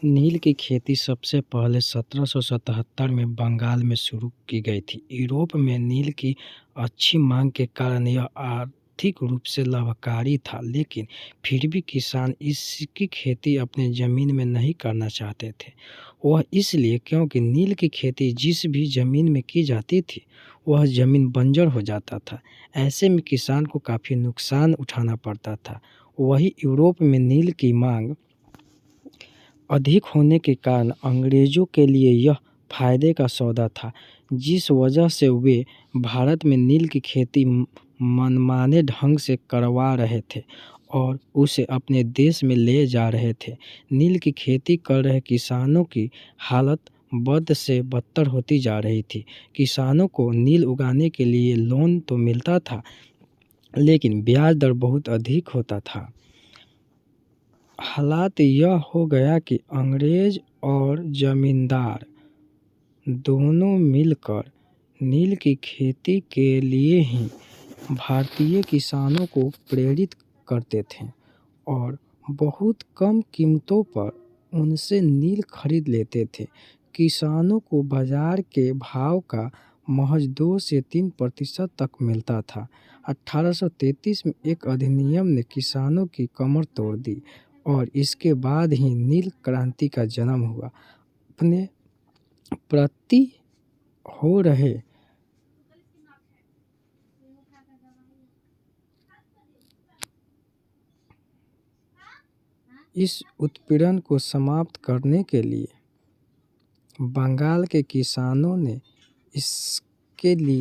नील की खेती सबसे पहले 1777 में बंगाल में शुरू की गई थी। यूरोप में नील की अच्छी मांग के कारण यह आर्थिक रूप से लाभकारी था, लेकिन फिर भी किसान इसकी खेती अपनी ज़मीन में नहीं करना चाहते थे। वह इसलिए क्योंकि नील की खेती जिस भी ज़मीन में की जाती थी, वह ज़मीन बंजर हो जाता था। ऐसे में किसान को काफ़ी नुकसान उठाना पड़ता था। वहीं यूरोप में नील की मांग अधिक होने के कारण अंग्रेज़ों के लिए यह फायदे का सौदा था, जिस वजह से वे भारत में नील की खेती मनमाने ढंग से करवा रहे थे और उसे अपने देश में ले जा रहे थे। नील की खेती कर रहे किसानों की हालत बद से बदतर होती जा रही थी। किसानों को नील उगाने के लिए लोन तो मिलता था, लेकिन ब्याज दर बहुत अधिक होता था। हालात यह हो गया कि अंग्रेज और जमींदार दोनों मिलकर नील की खेती के लिए ही भारतीय किसानों को प्रेरित करते थे और बहुत कम कीमतों पर उनसे नील खरीद लेते थे। किसानों को बाजार के भाव का महज 2 से 3% तक मिलता था। 1833 में एक अधिनियम ने किसानों की कमर तोड़ दी और इसके बाद ही नील क्रांति का जन्म हुआ। अपने प्रति हो रहे इस उत्पीड़न को समाप्त करने के लिए बंगाल के किसानों ने इसके लिए